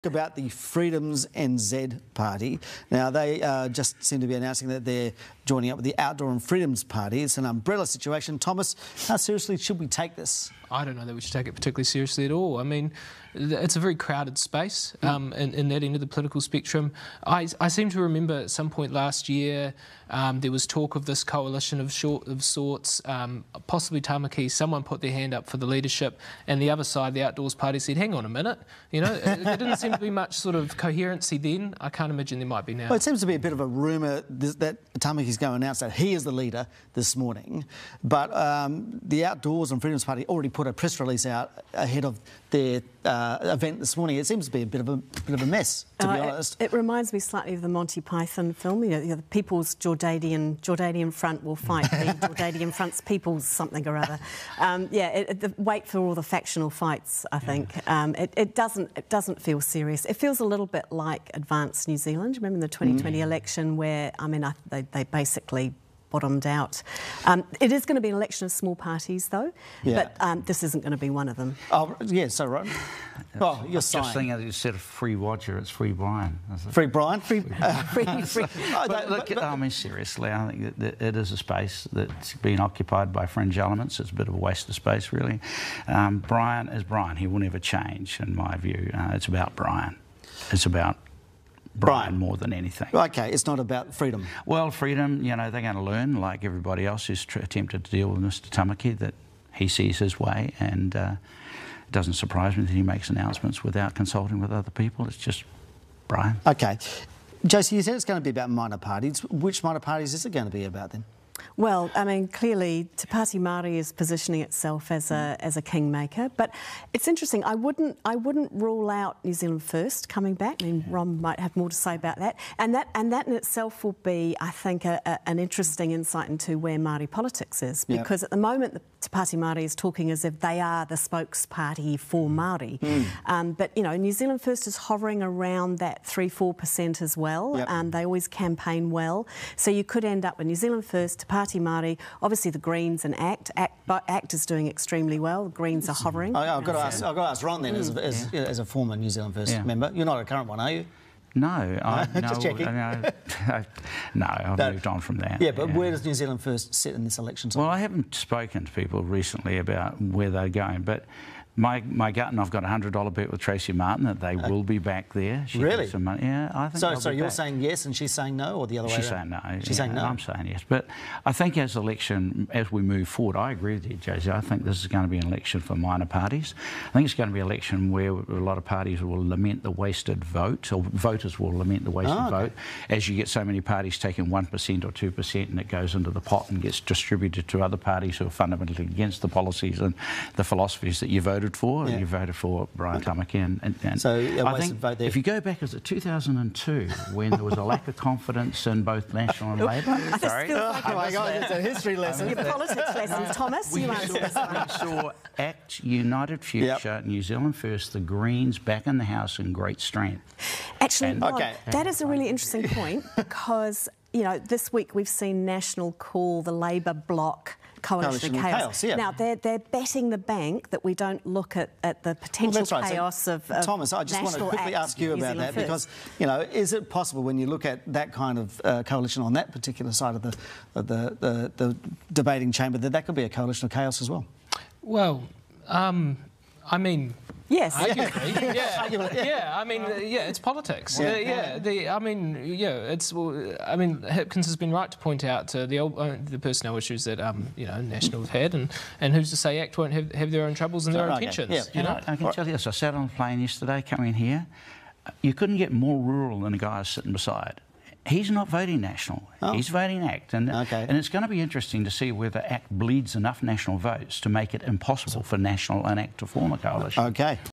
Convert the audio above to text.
About the Freedoms NZ party. Now, they just seem to be announcing that they're joining up with the Outdoor and Freedoms Party. It's an umbrella situation. Thomas, how seriously should we take this? I don't know that we should take it particularly seriously at all. I mean, it's a very crowded space in that end of the political spectrum. I seem to remember at some point last year there was talk of this coalition of sorts, possibly Tamaki. Someone put their hand up for the leadership, and the other side, the Outdoors Party, said, hang on a minute. You know, there didn't seem to be much sort of coherency then. I can't imagine there might be now. Well, it seems to be a bit of a rumour that Tamaki's going to announce that he is the leader this morning, but the Outdoors and Freedoms Party already put a press release out ahead of their event this morning. It seems to be a bit of a mess, to be honest. It reminds me slightly of the Monty Python film. You know, the People's Jordanian Front will fight the Jordanian Front's People's something or other. Wait for all the factional fights. I think it doesn't feel serious. It feels a little bit like Advance New Zealand. Remember the 2020 election where they basically bottomed out. It is going to be an election of small parties, though, but this isn't going to be one of them. Oh, yeah, so right. Oh, you're saying. Just thinking instead of free Roger, it's free Brian. Free Brian? Free. I mean, seriously, I think that it is a space that's been occupied by fringe elements. It's a bit of a waste of space, really. Brian is Brian. He will never change, in my view. It's about Brian. It's about Brian more than anything. OK, it's not about freedom. Well, freedom, you know, they're going to learn, like everybody else who's attempted to deal with Mr Tamaki, that he sees his way, and it doesn't surprise me that he makes announcements without consulting with other people. It's just Brian. OK. Josie, you said it's going to be about minor parties. Which minor parties is it going to be about then? Well, I mean, clearly, Te Pāti Māori is positioning itself as a kingmaker, but it's interesting. I wouldn't rule out New Zealand First coming back. I mean, Ron might have more to say about that, and that in itself will be, I think, an interesting insight into where Māori politics is, because at the moment the Te Pāti Māori is talking as if they are the spokes party for Māori, but you know, New Zealand First is hovering around that 3-4% as well. They always campaign well, so you could end up with New Zealand First, Te Pāti Māori, obviously the Greens and ACT. ACT is doing extremely well. The Greens are hovering. I've got to ask Ron then, as a former New Zealand First member. You're not a current one, are you? No, just checking. No, I've moved on from that. Yeah, but where does New Zealand First sit in this election? Well, I haven't spoken to people recently about where they're going, but my gut, and I've got a $100 bet with Tracy Martin that they will be back there. She really? Some money. Yeah, I think. So you're saying yes and she's saying no, or the other way around? She's saying no. She's saying no. I'm saying yes. But I think as we move forward, I agree with you, Josie. I think this is going to be an election for minor parties. I think it's going to be an election where a lot of parties will lament the wasted vote, or voters will lament the wasted vote, as you get so many parties taking 1% or 2% and it goes into the pot and gets distributed to other parties who are fundamentally against the policies and the philosophies that you voted for. You voted for Brian Tamaki, and so I think vote there. If you go back, as it 2002 when there was a lack of confidence in both National and Labour. Sorry, oh my God, it's a history lesson. Your politics lesson, Thomas. We saw ACT, United Future, New Zealand First, the Greens back in the House in great strength. Actually, that is a really interesting point, because you know, this week we've seen National call the Labour bloc Coalition of Chaos. Now, they're betting the bank that we don't look at the potential chaos of Thomas, I just want to quickly ask you about that, because, you know, is it possible when you look at that kind of coalition on that particular side of the debating chamber that could be a coalition of chaos as well? Well, I mean... Yes. Arguably. I mean, it's politics. I mean, Hipkins has been right to point out the personnel issues that you know, National have had, and who's to say ACT won't have their own troubles and their own tensions. You know, I can tell you this. I sat on a plane yesterday coming here. You couldn't get more rural than the guy I was sitting beside. He's not voting National. He's voting ACT. And it's going to be interesting to see whether ACT bleeds enough National votes to make it impossible for National and ACT to form a coalition. OK.